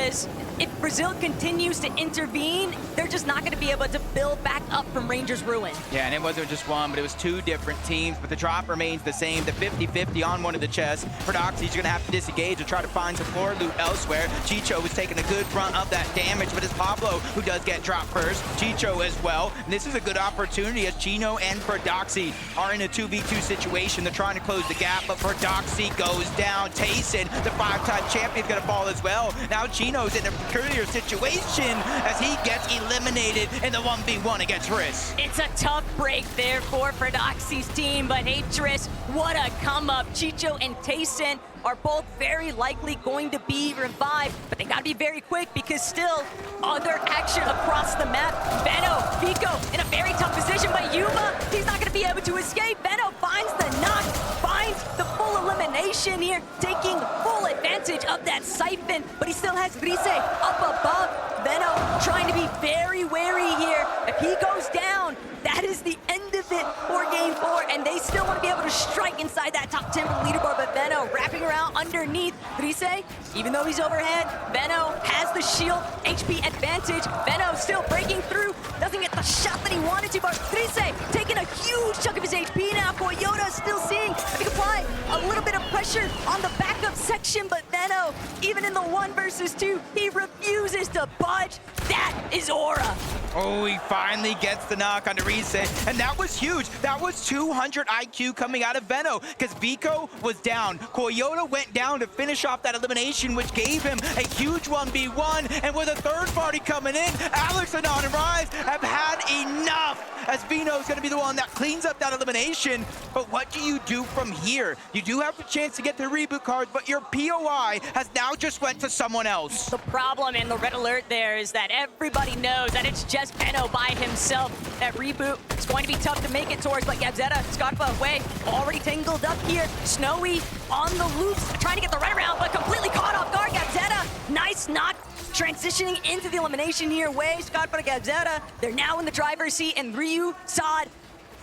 because if Brazil continues to intervene, they're just not going to be able to build back up from Ranger's ruin. Yeah, and it wasn't just one, but it was two different teams, but the drop remains the same, the 50-50 on one of the chests. For Doxy's going to have to disengage and try to find some floor loot elsewhere. Chicho was taking a good brunt of that damage, but it's Pablo who does get dropped first. Chicho as well, and this is a good opportunity as Chino and Verdoxy are in a 2v2 situation. They're trying to close the gap, but Verdoxy goes down. Tayson, the 5-time champion, is going to fall as well. Now Chino's in a peculiar situation as he gets eliminated in the 1v1 against Riss. It's a tough break there for Verdoxy's team, but hey, Triss, what a come up. Chicho and Tayson are both very likely going to be revived, but they gotta be very quick because still other action across the map. Veno, Vico in a very tough position, but Yuma, he's not gonna be able to escape. Veno finds the knock, finds the full elimination here, taking full advantage of that siphon, but he still has Rise up above. Veno trying to be very wary here. If he goes down, that is the end of it for game 4, and they still want to be able to strike inside that top 10 leaderboard, but Veno wrapping around underneath Rise. Even though he's overhead, Veno has the shield HP advantage. Veno still breaking through, doesn't get the shot that he wanted to, but Rise taking a huge chunk of his HP now. Koyota still seeing if he can apply a little bit of pressure on the backup section, but Veno, even in the 1 versus 2, he refuses to budge. That is Aura. Oh, he finally gets the knock on Rise, and that was huge. That was 200 IQ coming out of Veno, because Vico was down. Koyota went down to finish off that elimination, which gave him a huge 1v1, and with a third party coming in, Alex and On and Rise have had enough, as Veno's gonna be the one that cleans up that elimination. But what do you do from here? You do have the chance to get the reboot cards, but your POI has now just went to someone else. The problem in the red alert there is that everybody knows that it's just Veno by himself. That reboot is going to be tough to make it towards, but Gabzetta, Scarpa away, already tangled up here. Snowy on the loops, trying to get the runaround, but completely caught off guard. Gabzetta, nice knock, transitioning into the elimination here. Way, Scarpa to Gabzetta, they're now in the driver's seat, and Ryu, Saad,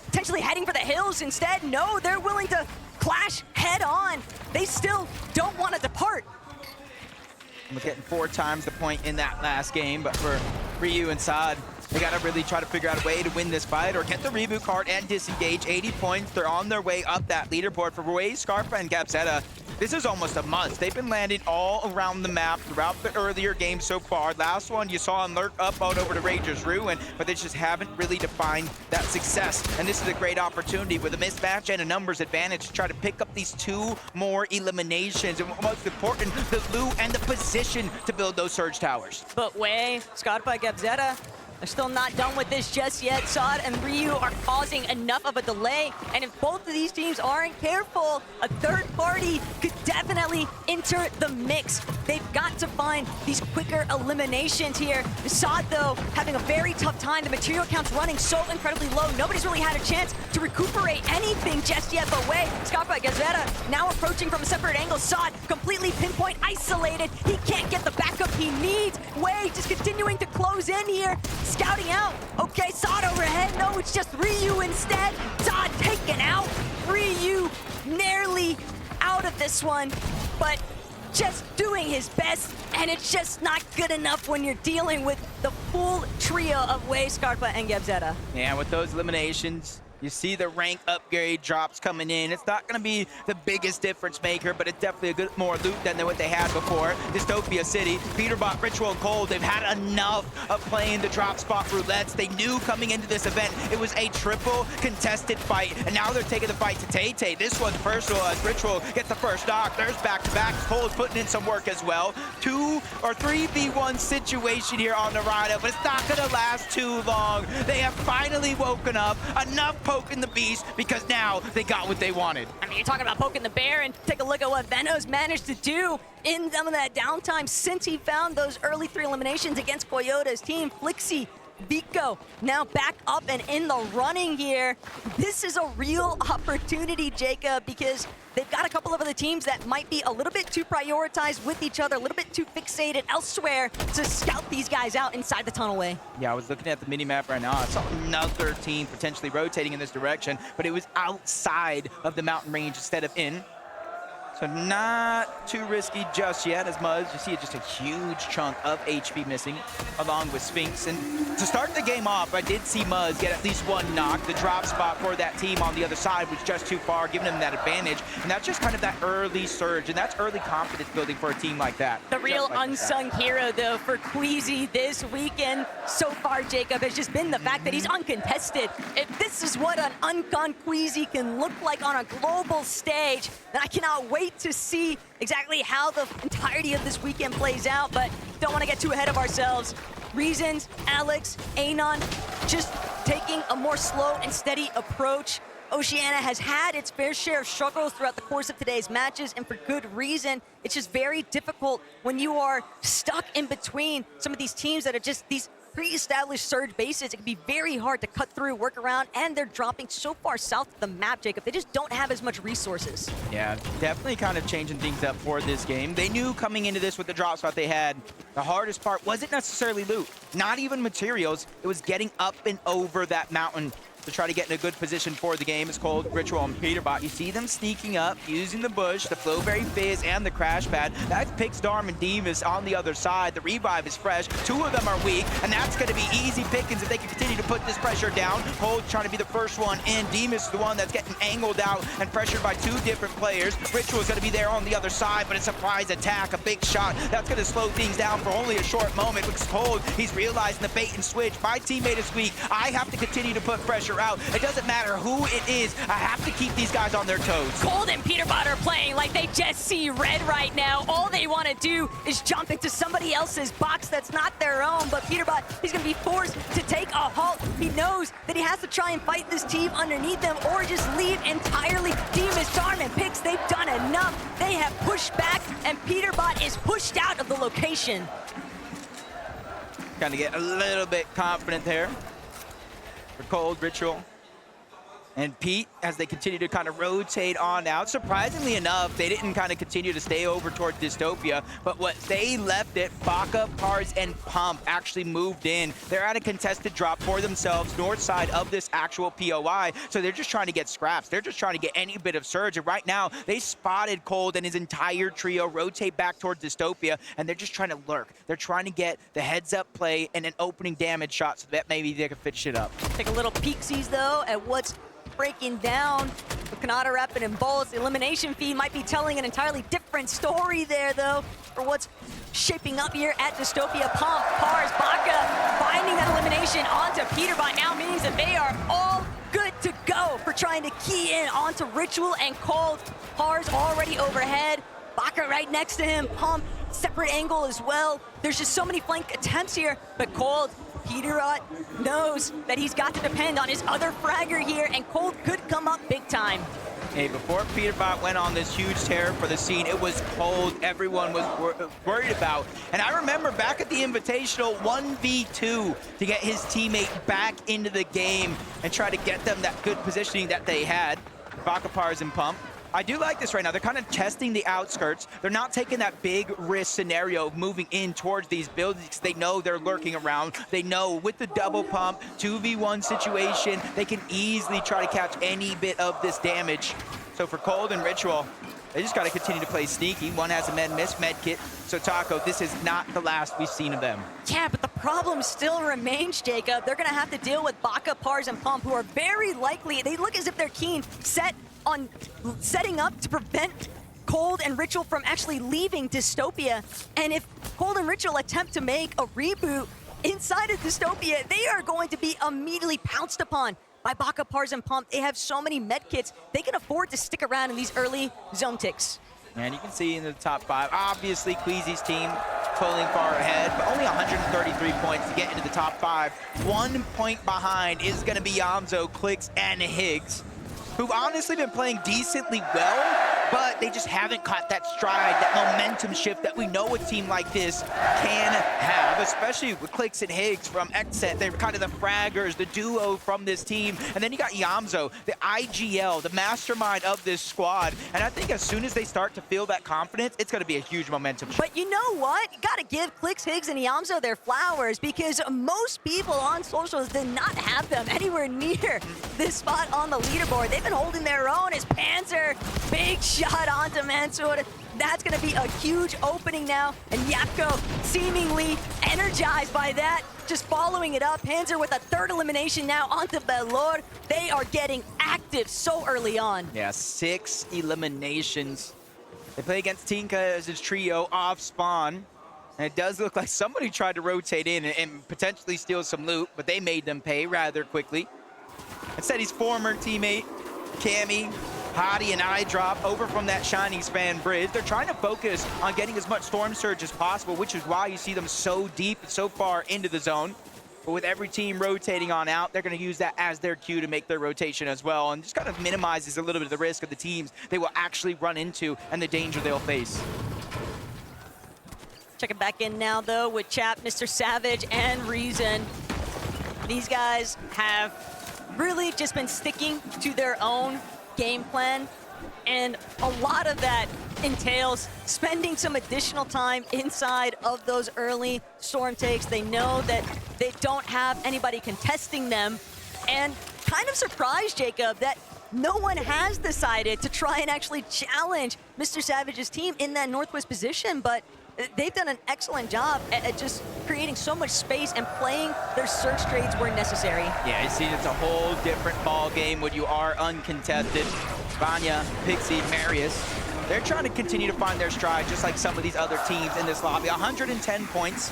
potentially heading for the hills instead. No, they're willing to clash head on. They still don't want to depart. We're getting 4 times the point in that last game, but for Ryu and Saad, they gotta really try to figure out a way to win this fight or get the reboot card and disengage. 80 points, they're on their way up that leaderboard. For Roy, Scarpa, and Gabzetta, this is almost a must. They've been landing all around the map throughout the earlier games so far. Last one, you saw him lurk up on over to Ranger's Ruin, but they just haven't really defined that success. And this is a great opportunity with a mismatch and a numbers advantage to try to pick up these 2 more eliminations. And most important, the loot and the position to build those surge towers. But Way, Scarpa, Gabzetta, they're still not done with this just yet. Saad and Ryu are causing enough of a delay, and if both of these teams aren't careful, a third party could definitely enter the mix. They've got to find these quicker eliminations here. Saad, though, having a very tough time. The material count's running so incredibly low. Nobody's really had a chance to recuperate anything just yet, but Way, Scarpa, Gazetta now approaching from a separate angle. Saad completely pinpoint isolated. He can't get the backup he needs. Way just continuing to close in here. Scouting out. Okay, Saad overhead. No, it's just Ryu instead. Saad taken out. Ryu nearly out of this one, but just doing his best, and it's just not good enough when you're dealing with the full trio of Way, Scarpa, and Gabzetta. Yeah, with those eliminations, you see the rank upgrade drops coming in. It's not going to be the biggest difference maker, but it's definitely a good more loot than what they had before. Dystopia City, Peterbot, Ritual, and Cold, they've had enough of playing the drop spot roulettes. They knew coming into this event it was a triple contested fight, and now they're taking the fight to Tay-Tay. This one's personal as Ritual gets the first knock. There's back-to-back. Cold putting in some work as well. 2 or 3v1 situation here on the Rhino, but it's not going to last too long. They have finally woken up. Enough poking the beast, because now they got what they wanted. I mean, you're talking about poking the bear, and take a look at what Veno's managed to do in some of that downtime since he found those early 3 eliminations against Koyota's team. Flixie, Vico now back up and in the running here. This is a real opportunity, Jacob, because they've got a couple of other teams that might be a little bit too prioritized with each other, a little bit too fixated elsewhere to scout these guys out inside the tunnelway. Yeah, I was looking at the mini-map right now. I saw another team potentially rotating in this direction, but it was outside of the mountain range instead of in. So not too risky just yet, as Muzz, you see just a huge chunk of HP missing along with Sphinx. And to start the game off, I did see Muzz get at least one knock. The drop spot for that team on the other side was just too far, giving them that advantage. And that's just kind of that early surge, and that's early confidence building for a team like that. The real unsung hero, though, for Queasy this weekend so far, Jacob, has just been the fact that he's uncontested. If this is what an uncon Queasy can look like on a global stage, then I cannot wait to see exactly how the entirety of this weekend plays out, but don't want to get too ahead of ourselves. Reasons, Alex, Anon, just taking a more slow and steady approach. Oceania has had its fair share of struggles throughout the course of today's matches, and for good reason. It's just very difficult when you are stuck in between some of these teams that are just these pre-established surge bases. It can be very hard to cut through, work around, and they're dropping so far south of the map, Jacob. They just don't have as much resources. Yeah, definitely kind of changing things up for this game. They knew coming into this with the drop spot they had, the hardest part wasn't necessarily loot, not even materials. It was getting up and over that mountain to try to get in a good position for the game. It's called Ritual and Peterbot. You see them sneaking up, using the bush, the Flowberry Fizz, and the Crash Pad. That's Pixdarm and Demas on the other side. The revive is fresh. Two of them are weak, and that's going to be easy pickings if they can continue to put this pressure down. Cold's trying to be the first one in. Demas is the one that's getting angled out and pressured by two different players. Ritual is going to be there on the other side, but a surprise attack, a big shot. That's going to slow things down for only a short moment. Looks Cold. He's realizing the bait and switch. My teammate is weak. I have to continue to put pressure out. It doesn't matter who it is. I have to keep these guys on their toes. Cold and Peterbot are playing like they just see red right now. All they want to do is jump into somebody else's box that's not their own. But Peterbot, he's going to be forced to take a halt. He knows that he has to try and fight this team underneath them or just leave entirely. Demas, Darm, and Pix, they've done enough. They have pushed back, and Peterbot is pushed out of the location. Kind of get a little bit confident there for Cold, Ritual, and Pete, as they continue to kind of rotate on out. Surprisingly enough, they didn't kind of continue to stay over toward Dystopia, but what they left it, Baka, Pars, and Pump actually moved in. They're at a contested drop for themselves, north side of this actual POI, so they're just trying to get scraps. They're just trying to get any bit of surge, and right now, they spotted Cold and his entire trio rotate back toward Dystopia, and they're just trying to lurk. They're trying to get the heads-up play and an opening damage shot so that maybe they can finish it up. Take a little peeksies, though, at what's breaking down with Kanata Rapid and Bolts. The elimination feed might be telling an entirely different story there, though, for what's shaping up here at Dystopia. Pump, Pars, Baka finding that elimination onto Peterbot now means that they are all good to go for trying to key in onto Ritual and Cold. Pars already overhead, Baka right next to him, Pump, separate angle as well. There's just so many flank attempts here, but Cold, Peterbot knows that he's got to depend on his other fragger here, and Cold could come up big time. Hey, before Peterbot went on this huge tear for the scene, it was Cold everyone was worried about. And I remember back at the Invitational 1v2 to get his teammate back into the game and try to get them that good positioning that they had. Baka, Pars, and Pump. I do like this right now. They're kind of testing the outskirts. They're not taking that big risk scenario of moving in towards these buildings. They know they're lurking around. They know with the double pump, 2v1 situation, they can easily try to catch any bit of this damage. So for Cold and Ritual, they just got to continue to play sneaky. One has a med kit. So Taco, this is not the last we've seen of them. Yeah, but the problem still remains, Jacob. They're going to have to deal with Baka, Pars, and Pump, who are very likely, they look as if they're keen, set on setting up to prevent Cold and Ritual from actually leaving Dystopia. And if Cold and Ritual attempt to make a reboot inside of Dystopia, they are going to be immediately pounced upon by Baka, Pars, and Pump. They have so many medkits, they can afford to stick around in these early zone ticks. And you can see in the top 5, obviously Queasy's team pulling far ahead, but only 133 points to get into the top 5. 1 point behind is going to be Yamzo, Clicks, and Higgs, who've honestly been playing decently well, but they just haven't caught that stride, that momentum shift that we know a team like this can have, especially with Clicks and Higgs from Xset. They're kind of the fraggers, the duo from this team. And then you got Yamzo, the IGL, the mastermind of this squad. And I think as soon as they start to feel that confidence, it's going to be a huge momentum shift. But you know what? You got to give Clicks, Higgs, and Yamzo their flowers, because most people on socials did not have them anywhere near this spot on the leaderboard. They've been holding their own as Panzer, big shot onto Mansour. That's going to be a huge opening now, and Yapko seemingly energized by that, just following it up. Hanser with a third elimination now onto Belor. They are getting active so early on. Yeah, 6 eliminations. They play against Tinka as his trio off spawn. And it does look like somebody tried to rotate in and potentially steal some loot, but they made them pay rather quickly. Instead, his former teammate, Cammy, Hottie, and iDrop over from that Shining Span bridge. They're trying to focus on getting as much Storm Surge as possible, which is why you see them so deep and so far into the zone. But with every team rotating on out, they're going to use that as their cue to make their rotation as well, and just kind of minimizes a little bit of the risk of the teams they will actually run into and the danger they'll face. Checking back in now, though, with Chap, Mr. Savage, and Reason. These guys have really just been sticking to their own game plan, and a lot of that entails spending some additional time inside of those early storm takes. They know that they don't have anybody contesting them, and kind of surprised, Jacob, that no one has decided to try and actually challenge Mr. Savage's team in that northwest position, but they've done an excellent job at just creating so much space and playing their search trades where necessary. Yeah, you see, it's a whole different ball game when you are uncontested. Vanya, Pixie, Marius, they're trying to continue to find their stride, just like some of these other teams in this lobby. 110 points,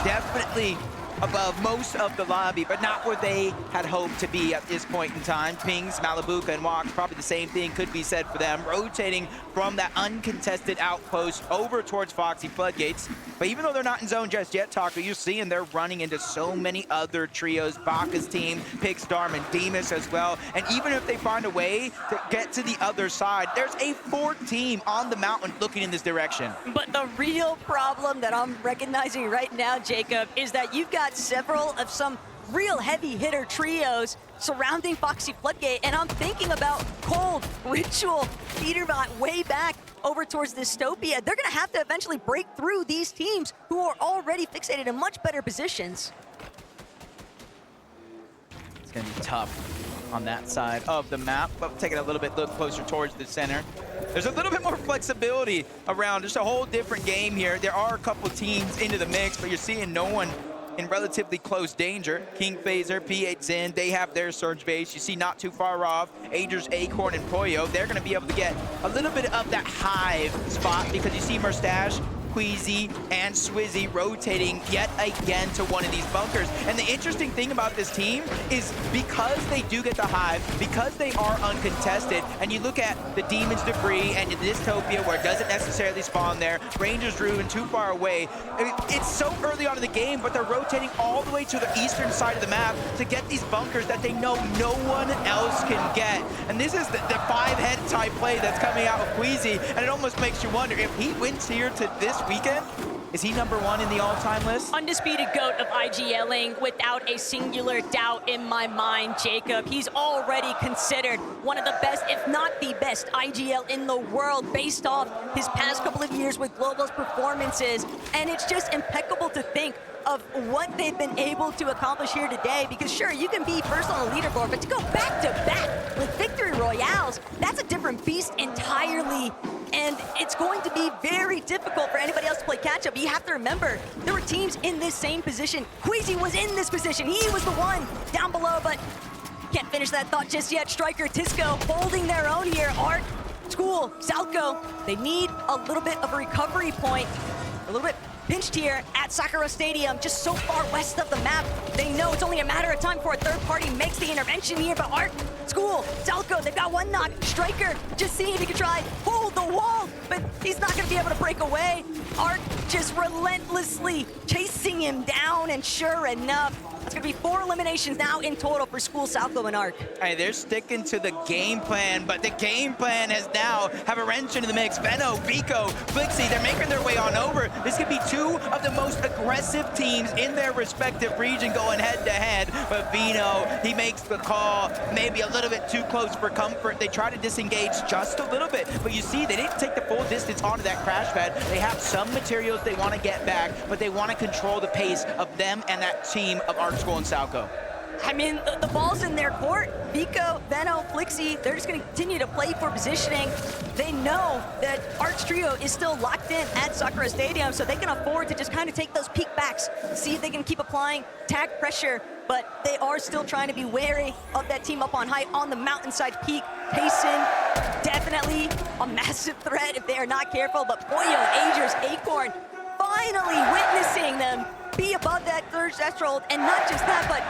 definitely above most of the lobby, but not where they had hoped to be at this point in time. Pings, Malibuka, and Walks, probably the same thing could be said for them, rotating from that uncontested outpost over towards Foxy Floodgates. But even though they're not in zone just yet, Taco, you're seeing they're running into so many other trios. Baka's team, Pixstorm, and Demus as well. And even if they find a way to get to the other side, there's a 4th team on the mountain looking in this direction. But the real problem that I'm recognizing right now, Jacob, is that you've got several of some real heavy hitter trios surrounding Foxy Floodgate, and I'm thinking about Cold, Ritual, Peterbot way back over towards Dystopia. They're gonna have to eventually break through these teams who are already fixated in much better positions. It's gonna be tough on that side of the map, but taking a little bit look closer towards the center. There's a little bit more flexibility around, just a whole different game here. There are a couple teams into the mix, but you're seeing no one in relatively close danger. King Phaser, P8 Zin, they have their surge base. You see not too far off, Ager's Acorn and Poyo. They're gonna be able to get a little bit of that hive spot because you see Merstach, Queasy, and Swizzy rotating yet again to one of these bunkers. And the interesting thing about this team is because they do get the hive, because they are uncontested, and you look at the Demon's Debris and the Dystopia where it doesn't necessarily spawn there, Ranger's Ruin too far away. It's so early on in the game, but they're rotating all the way to the eastern side of the map to get these bunkers that they know no one else can get. And this is the 5-head type play that's coming out of Queasy, and it almost makes you wonder if he wins here to this weekend, is he #1 in the all-time list? Undisputed GOAT of IGLing without a singular doubt in my mind, Jacob. He's already considered one of the best, if not the best, IGL in the world based off his past couple of years with Global's performances. And it's just impeccable to think of what they've been able to accomplish here today, because sure, you can be first on the leaderboard, but to go back-to-back with victory royales, that's a different beast entirely. And it's going to be very difficult for anybody else to play catch-up. But you have to remember, there were teams in this same position. Queasy was in this position. He was the one down below, but can't finish that thought just yet. Striker, Tisco holding their own here. Art, School, Salco, they need a little bit of a recovery point, a little bit pinched here at Sakura Stadium, just so far west of the map. They know it's only a matter of time before a third party makes the intervention here, but Art, School, Salco, they've got one knock. Striker, just seeing if he can try hold the wall, but he's not gonna be able to break away. Art just relentlessly chasing him down, and sure enough, it's gonna be 4 eliminations now in total for School, Salco, and Arc. Hey, they're sticking to the game plan, but the game plan has now have a wrench into the mix. Veno, Rico, Flixie, they're making their way on over. This could be 2 of the most aggressive teams in their respective region going head-to-head, but Veno, he makes the call, maybe a little bit too close for comfort. They try to disengage just a little bit, but you see, they didn't take the full distance onto that crash pad. They have some materials they want to get back, but they want to control the pace of them and that team of Art, School, and Salco. I mean, the ball's in their court. Vico, Veno, Flixie, they're just going to continue to play for positioning. They know that Arch Trio is still locked in at Sakura Stadium, so they can afford to just kind of take those peek backs, see if they can keep applying tag pressure, but they are still trying to be wary of that team up on height on the mountainside peak. Payson, definitely a massive threat if they are not careful, but Poyo, Agers, Acorn, finally witnessing them be above that third threshold, and not just that, but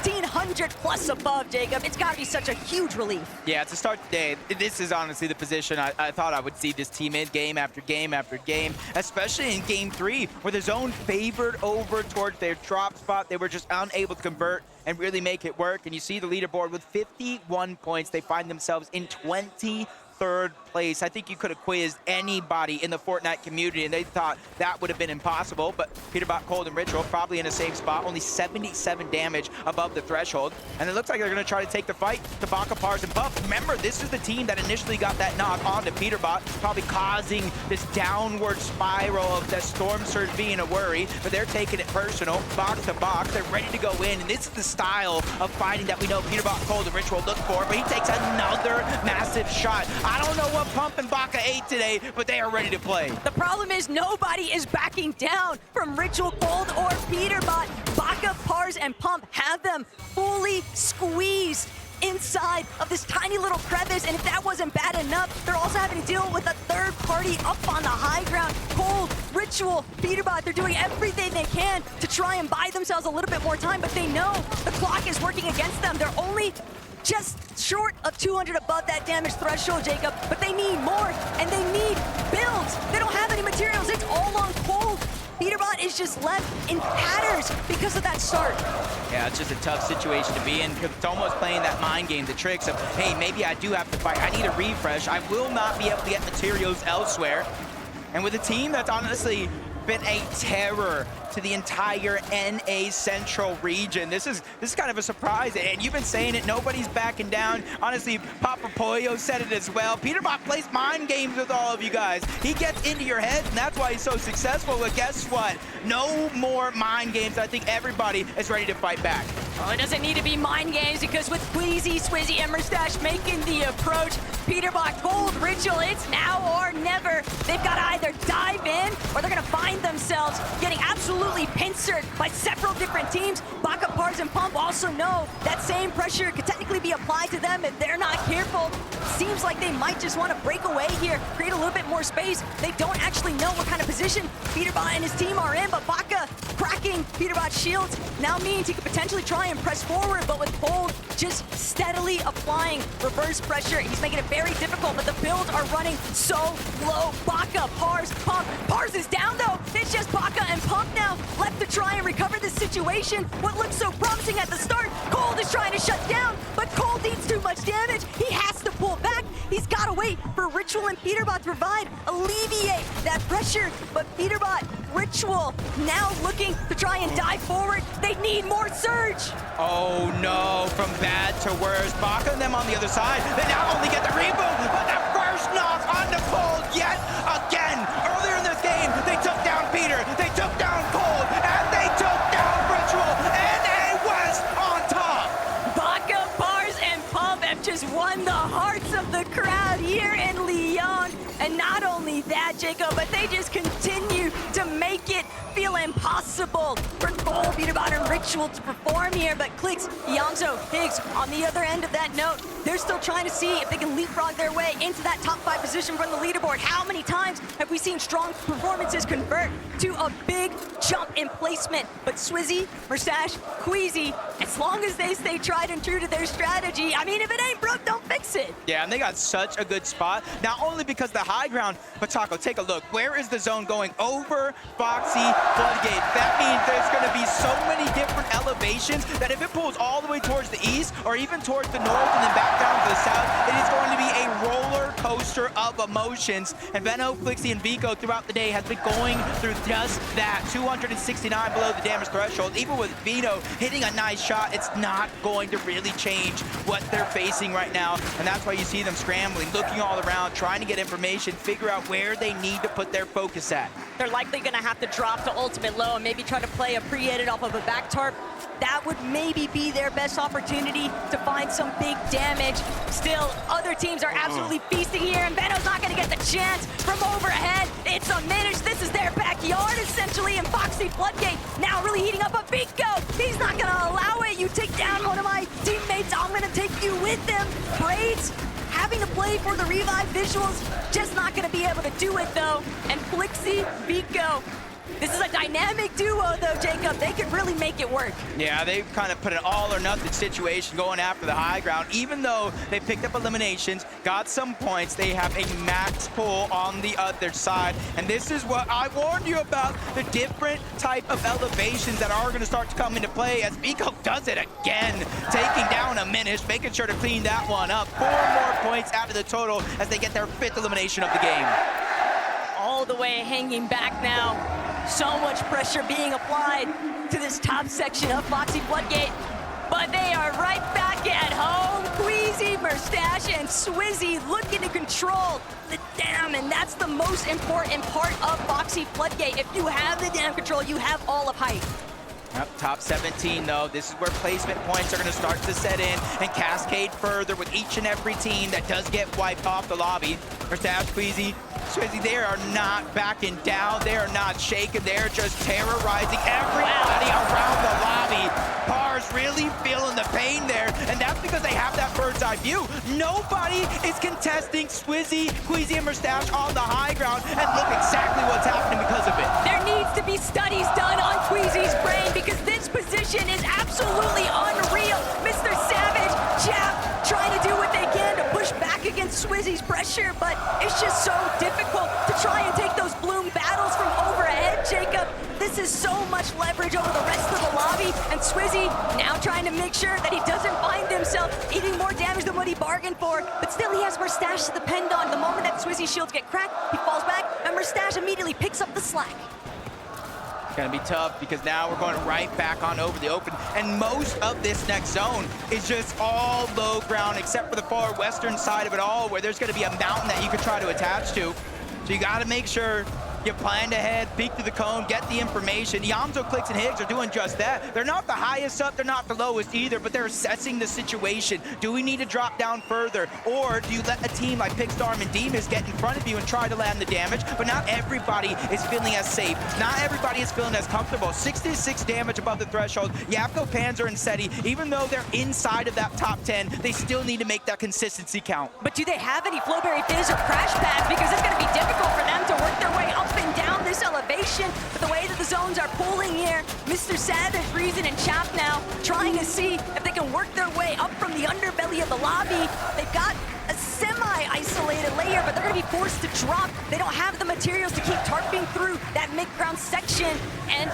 1,400 plus above, Jacob. It's got to be such a huge relief. Yeah, to start the day, this is honestly the position I thought I would see this team in game after game after game, especially in game 3, where the zone favored over towards their drop spot. They were just unable to convert and really make it work. And you see the leaderboard with 51 points. They find themselves in 23rd place. I think you could have quizzed anybody in the Fortnite community and they thought that would have been impossible, but Peterbot, Cold, and Ritual probably in the same spot, only 77 damage above the threshold. And it looks like they're gonna try to take the fight to Baka, Pars, and Puff. Remember, this is the team that initially got that knock onto Peterbot, probably causing this downward spiral of the Storm Surge being a worry, but they're taking it personal, box to box. They're ready to go in, and this is the style of fighting that we know Peterbot, Cold, and Ritual look for, but he takes another massive shot. I don't know what Pump and Baka ate today, but they are ready to play. The problem is nobody is backing down from Ritual, Cold, or Peterbot. Baka, Pars, and Pump have them fully squeezed inside of this tiny little crevice, and if that wasn't bad enough, they're also having to deal with a third party up on the high ground. Cold, Ritual, Peterbot, they're doing everything they can to try and buy themselves a little bit more time, but they know the clock is working against them. They're only just short of 200 above that damage threshold, Jacob, but they need more, and they need builds. They don't have any materials. It's all on Cold. Peterbot is just left in tatters because of that start. Yeah, it's just a tough situation to be in because it's almost playing that mind game, the tricks of, hey, maybe I do have to fight. I need a refresh. I will not be able to get materials elsewhere. And with a team that's honestly been a terror to the entire NA Central region. This is kind of a surprise, and you've been saying it, nobody's backing down. Honestly, Papa Pollo said it as well. Peterbot plays mind games with all of you guys. He gets into your head, and that's why he's so successful. But guess what? No more mind games. I think everybody is ready to fight back. Well, it doesn't need to be mind games, because with Queasy, Swizzy, and Merstach making the approach, Peterbot, Gold, Ritual, it's now or never. They've got to either dive in, or they're going to find themselves getting absolutely pincered by several different teams. Baka, Pars, and Pump also know that same pressure could technically be applied to them if they're not careful. Seems like they might just want to break away here, create a little bit more space. They don't actually know what kind of position Peterbot and his team are in, but Baka cracking Peterbot's shields now means he could potentially try and press forward, but with Cold just steadily applying reverse pressure, he's making it very difficult, but the builds are running so low. Baka, Pars, Pump. Pars is down though. It's just Baka and Pump now left to try and recover the situation. What looked so promising at the start, Cold is trying to shut down, but Cold needs too much damage. He has to pull back. He's got to wait for Ritual and Peterbot to provide, alleviate that pressure, but Peterbot, Ritual now looking to try and dive forward. They need more surge. Oh no, from bad to worse. Baka and them on the other side. They now only get the reboot, but the first knock on the Cold yet again. Earlier in this game, they took down Peter, they took down Cold, and they took down Ritual, and they was on top. Baka, Pars, and Pump have just won the hearts of the crowd here in Lyon. And not only that, Jacob, but they just continue to make it feel impossible for Gold, Peterbot, and Ritual to perform here. But Clicks, Yamzo, Higgs, on the other end of that note, they're still trying to see if they can leapfrog their way into that top 5 position from the leaderboard. How many times have we seen strong performances convert to a big jump in placement? But Swizzy, Merstach, Queasy, as long as they stay tried and true to their strategy, I mean, if it ain't broke, don't fix it. Yeah, and they got such a good spot, not only because the high ground, but Taco, take a look. Where is the zone going? Over Foxy Floodgate. That means there's going to be so many different elevations that if it pulls all the way towards the east or even towards the north and then back down to the south, it is going to be a roller coaster of emotions. And Veno, Flixie, and Vico throughout the day has been going through just that. 269 below the damage threshold. Even with Vino hitting a nice shot, it's not going to really change what they're facing right now. And that's why you see them scrambling, looking all around, trying to get information, figure out where they need to put their focus at. They're likely going to have to drop to ultimate low and maybe try to play a pre-edit off of a back Tarp, that would maybe be their best opportunity to find some big damage. Still, other teams are absolutely feasting here, and Veno's not gonna get the chance from overhead. It's unmanaged. This is their backyard, essentially, and Foxy Floodgate now really heating up a Vico. He's not gonna allow it. You take down one of my teammates, I'm gonna take you with them. Braids having to play for the revive visuals, just not gonna be able to do it, though. And Flixie, Vico, this is a dynamic duo, though, Jacob. They could really make it work. Yeah, they've kind of put an all-or-nothing situation going after the high ground. Even though they picked up eliminations, got some points, they have a max pull on the other side. And this is what I warned you about, the different type of elevations that are going to start to come into play as Vico does it again, taking down a Minish, making sure to clean that one up. 4 more points out of the total as they get their 5th elimination of the game. All the way hanging back now. So much pressure being applied to this top section of Foxy Floodgate. But they are right back at home. Queasy, Merstach, and Swizzy looking to control the dam, and that's the most important part of Foxy Floodgate. If you have the dam control, you have all of height. Yep, top 17 though, this is where placement points are going to start to set in and cascade further with each and every team that does get wiped off the lobby. Merstach, Queasy, Swizzy, they are not backing down, they are not shaking, they're just terrorizing everybody around the lobby. Par's really feeling the pain there, and that's because they have that bird's eye view. Nobody is contesting Swizzy, Queasy, and Merstach on the high ground, and look exactly what's happening because of it. There needs to be studies done on Queasy's brain because this position is absolutely unreal. Mr. Savage, Jap, trying to do what they can to push back against Swizzy's pressure, but it's just so difficult to try and take those Bloom battles from overhead, Jacob. This is so much leverage over the rest of the lobby, and Swizzy now trying to make sure that he doesn't find himself eating more damage than what he bargained for, but still he has Merstach to depend on. The moment that Swizzy's shields get cracked, he falls back, and Merstach immediately picks up the slack. It's gonna be tough because now we're going right back on over the open, and most of this next zone is just all low ground except for the far western side of it all, where there's gonna be a mountain that you could try to attach to. So you gotta make sure you planned ahead, peek through the cone, get the information. Yamzo, Clicks, and Higgs are doing just that. They're not the highest up, they're not the lowest either, but they're assessing the situation. Do we need to drop down further? Or do you let a team like Pigstorm and Demas get in front of you and try to land the damage? But not everybody is feeling as safe. Not everybody is feeling as comfortable. 66 damage above the threshold. Yapko, Panzer, and Seti, even though they're inside of that top 10, they still need to make that consistency count. But do they have any Flowberry Fizz or Crash Pads? Because it's going to be difficult for them to work their way up and down this elevation. But the way that the zones are pooling here, Mr. Savage, Reason, and Chap now trying to see if they can work their way up from the underbelly of the lobby. They've got a semi-isolated layer, but they're going to be forced to drop. They don't have the materials to keep tarping through that mid-ground section. And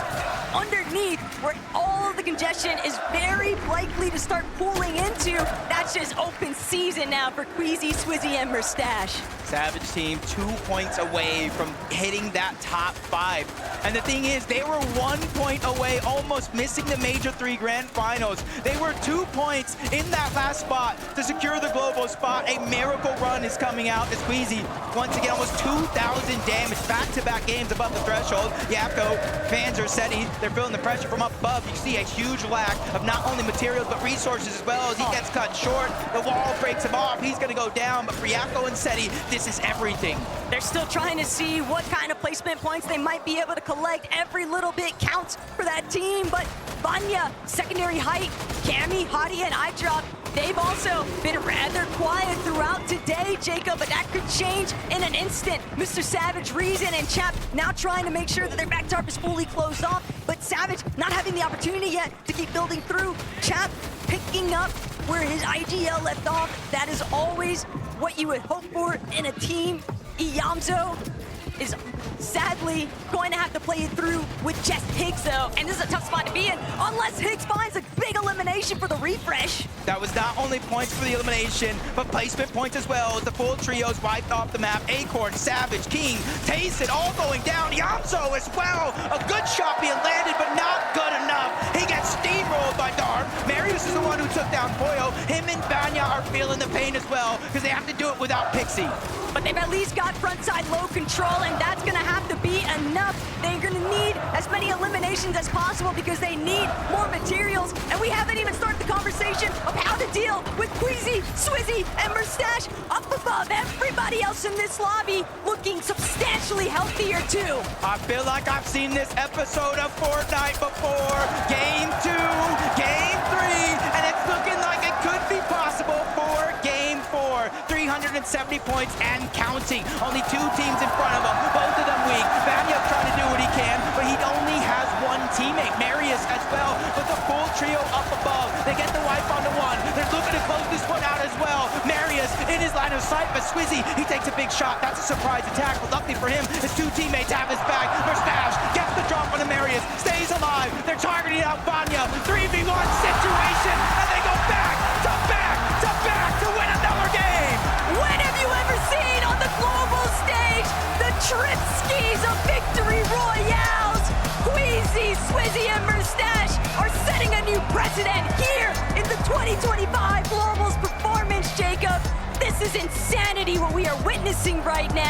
underneath, where all of the congestion is very likely to start pooling into, that's just open season now for Queasy, Swizzy, and Merstach. Savage team 2 points away from hitting that top 5. And the thing is, they were 1 point away, almost missing the Major 3 Grand Finals. They were 2 points in that last spot to secure the global spot. A miracle run is coming out as Queasy, once again, almost 2,000 damage, back-to-back games above the threshold. Yapko, Panzer, Seti, they're feeling the pressure from up above. You see a huge lack of not only materials, but resources as well as he gets cut short. The wall breaks him off. He's going to go down, but for Yapko and Seti, this is everything. They're still trying to see what kind of placement points they might be able to collect. Every little bit counts for that team, but Vanya, secondary height, Cammy, Hottie, and iDrop, they've also been rather quiet throughout today, Jacob, but that could change in an instant. Mr. Savage, Reason, and Chap now trying to make sure that their back tarp is fully closed off, but Savage not having the opportunity yet to keep building through. Chap picking up where his IGL left off. That is always what you would hope for in a team. Yamzo is sadly going to have to play it through with just Higgs, though. And this is a tough spot to be in, unless Higgs finds a big elimination for the refresh. That was not only points for the elimination, but placement points as well, as the full trios wiped off the map. Acorn, Savage, King, Tayson, all going down. Yamzo as well. A good shot being landed, but not good enough. He gets steamrolled by Darm. Marius is the one who took down Poyo. Him and Vanya are feeling the pain as well, because they have to do it without Pixie. But they've at least got frontside low control, and that's gonna have to be enough. They're gonna need as many eliminations as possible because they need more materials, and we haven't even started the conversation of how to deal with Queasy, Swizzy, and Merstach up above everybody else in this lobby looking substantially healthier too. I feel like I've seen this episode of Fortnite before. Game 2, Game 3, and it's looking like it could be possible for Game 4. 370 points and counting. Only 2 teams in front of him, both of them weak. Vanya trying to do what he can, but he only has 1 teammate, Marius as well, with the full trio up above. They get the wipe onto 1. They're looking to close this one out as well. Marius in his line of sight, but Swizzy, he takes a big shot. That's a surprise attack, but luckily for him, his 2 teammates have his back. Merstach gets the drop on the Marius, stays alive. They're targeting out Vanya. 3v1 situation, and they go back to back to back to win another game. When have you ever seen on the global stage the trip skis of victory royales? Queasy, Swizzy, and Merstach are setting a new precedent here in the 2025 Globals performance, Jacob. This is insanity what we are witnessing right now.